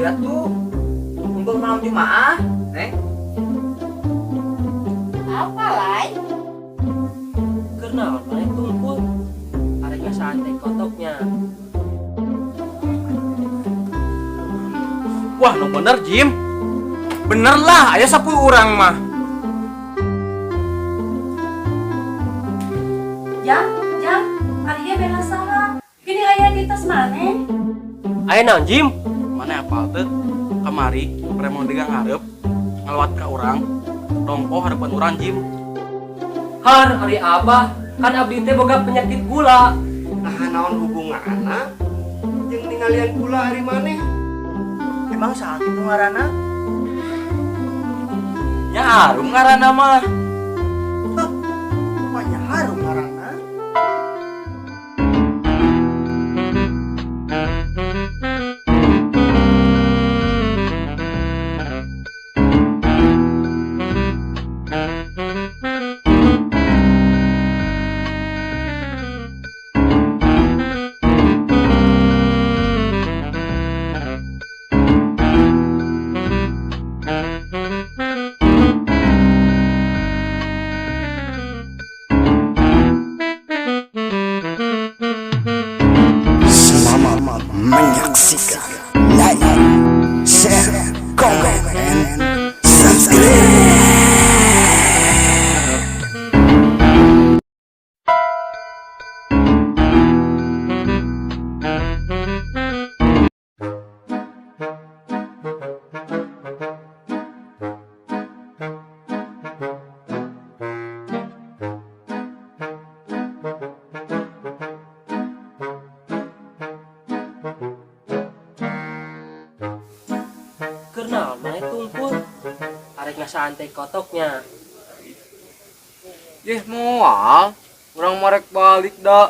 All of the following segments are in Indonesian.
Ayo tuh, mumpung malam Jumaah, Neng. Apa lai? Kenal, naik tumpul. Harga santai kotoknya. Wah, no bener Jim. Bener lah, aya 10 orang mah. Jam, hari dia bela salah. Gini aya di tas mana? Ayo nang Jim. Mana apal teh? Kamari, premon digang ngarep, ngelawat ka urang. Dongko harapan urang Jim. Har, hari abah. Kan abdi teh boga penyakit gula. Nah, naon hubunganna jeung ninggalian gula hari maneh? Emang sakit itu ngaranna? Nya harum ngaranna mah. Hah, namanya harum ngaranna? Selamat menyaksikan like, share, comment, and subscribe. Kenal, naik tumpul. Harga santai kotoknya. Yeh moal, urang marek balik da.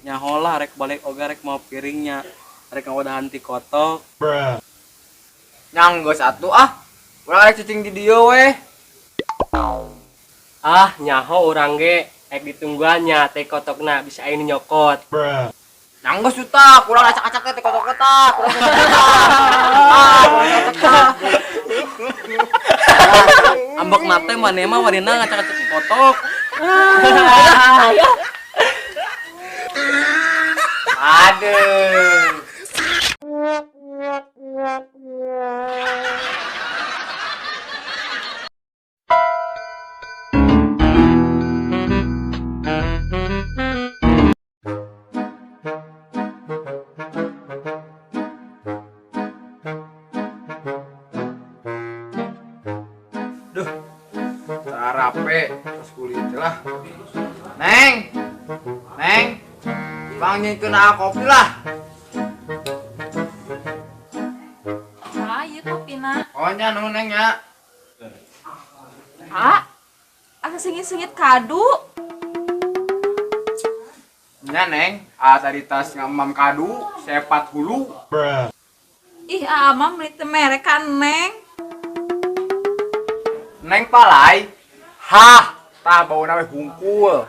Nyaholah rek balik oga rek mau piringnya. Rek ngawadahan ti kotok. Nyanggeus atuh ah. Urang rek cicing di dieu weh. Ah, nyaho orang ge. Ek ditungguannya teh kotokna bisa ini nyokot. Nyanggeus utak, urang acak-acak teh kotok ketak. Ambek nate maneh mah warina ngacak-acak kotok. Aduh. Duh, sarape, terus kulit lah. Neng, bang nyikeun kopi lah. Ah, ieu kopina. Oh nya nu neng nya. Ah, asa sengit-sengit kadu. Nya neng, tadi tas ngamam kadu, sepat hulu. Ih, amam meuli teu merek kan, Neng. Neng palai. Hah, tah bauna we hungkul.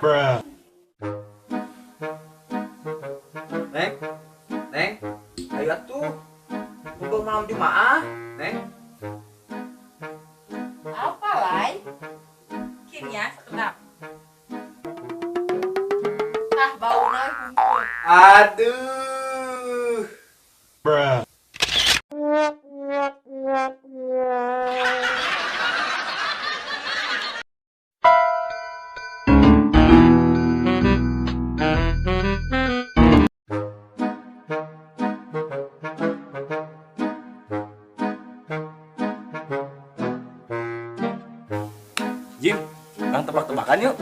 Neng, ayo atuh. Mumpung malam Jumaah, Neng. Apa lai? Kieu ya, sedap. Tah bauna kumpul. Aduh. Jim, kang tebak-tebakan yuk.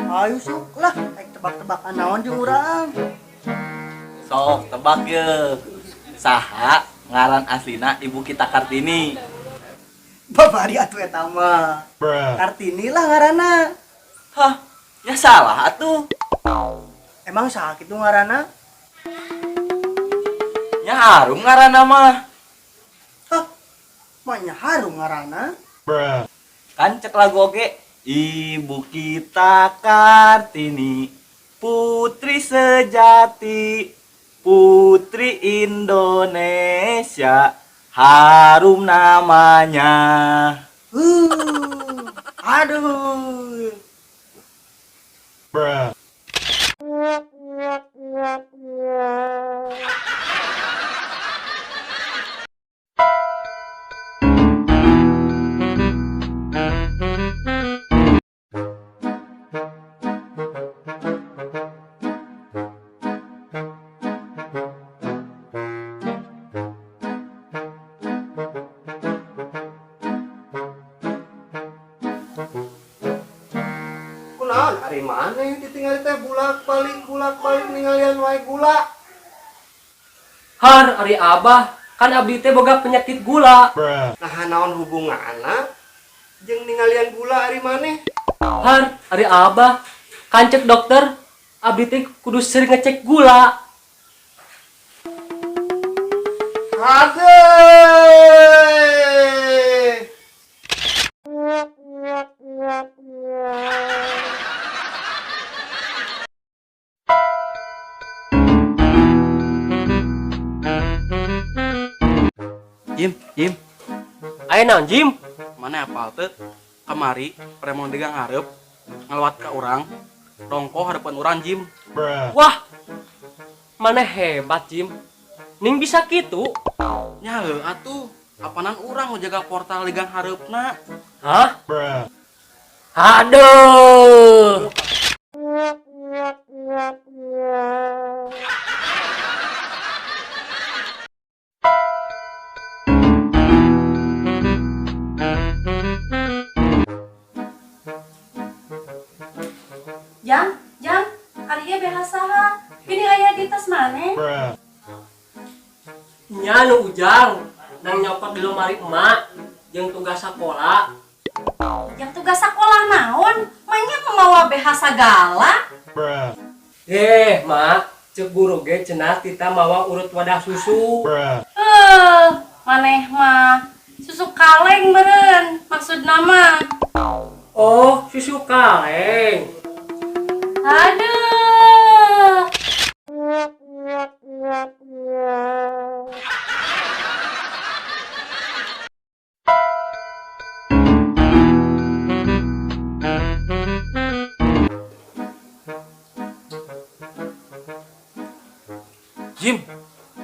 Ayo sok lah, tebak-tebakan naon jeung urang. Sok tebak ye. Saha ngaran aslina ibu kita Kartini? Babari atuh eta mah. Kartini lah ngaranna. Hah, ya salah atuh. Emang sakit itu ngaranna? Ya harum ngaranna mah. Hah, manya harum ngaranna? Kan cek lagu oge. Ibu kita Kartini, putri sejati, Putri Indonesia, harum namanya. Aduh. Kunaon ari mana yang ditinggal teh bulak-balik ningalian wae gula. Har ari abah kan abdi teh boga penyakit gula. Nah naon hubunganna jeung ningalian gula ari maneh? Har ari abah kan cek dokter abdi teh kudu sering ngecek gula. Aduh. Jim, Aya naon Jim? mana apal teh kamari premon degang hareup ngelawat ka urang, rongko harapan urang Jim. Wah, mana hebat Jim. Ning bisa gitu? Nya heuh atuh, apanan urang ngejaga portal degang hareupna. Hah? Aduh. Jam, ari ieu bela saha? Gini aya di tas maneh? Nya nu ujang nang nyopot di lemari emak jeung tugas sekolah. Yang tugas sekolah naon? Manya membawa BH sagala? Mak, cek guru ge cenah kita mawa urut wadah susu. Maneh mah susu kaleng meureun maksudna mah. Oh, susu kaleng. Aduh. Jim,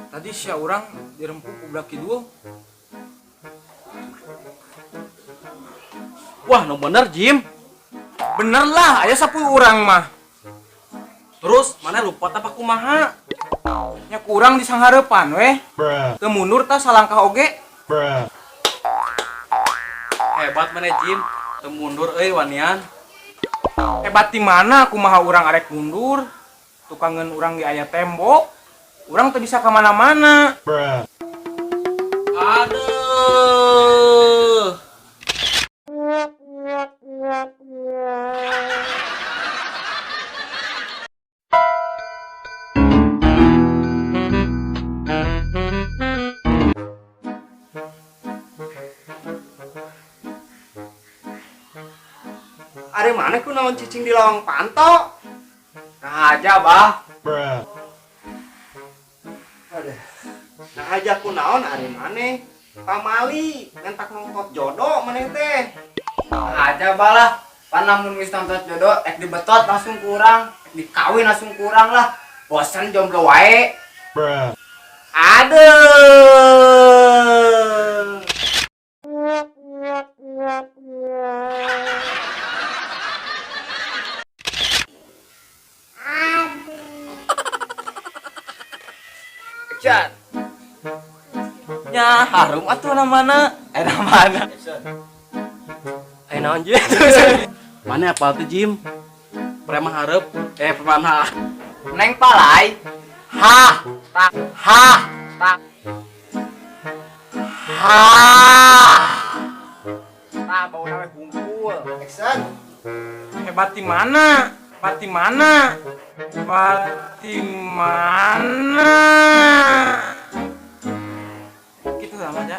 tadi si orang dirempuk ublak kidul. Wah, no bener Jim. Bener lah, aya 10 orang mah. Terus mana lupa apa kumaha? Nya kurang di sanghareupan weh. Teu mundur tah salangkah oge. Hebat mana Jim, teu mundur euy wanian. Hebat di mana kumaha urang arek mundur? Tukangeun urang di aya tembok. Urang teu bisa kemana-mana. Aduh. Ari mana kunaon cicing di lawang panto? Nah aja, Bah. Aduh. Nah aja kunaon ari maneh? Pamali, mentak nongtot jodoh maneh teh. Nah aja balah. Pan lamun geus nonton jodoh ek dibetot langsung kurang, ek dikawin langsung kurang lah. Bosan jomblo wae. Aduh. Jan. Nya harum atuh namana. Namana. Ayo naon Jim? Mana apal tuh Jim? Preman hareup, preman ha. Neng palai. Ha, tak, ha, tak. Ha. Tah bau nawe bungkul. Action. Hebat di mana? Hebat di mana? Hebat di mana? Gitu sama aja.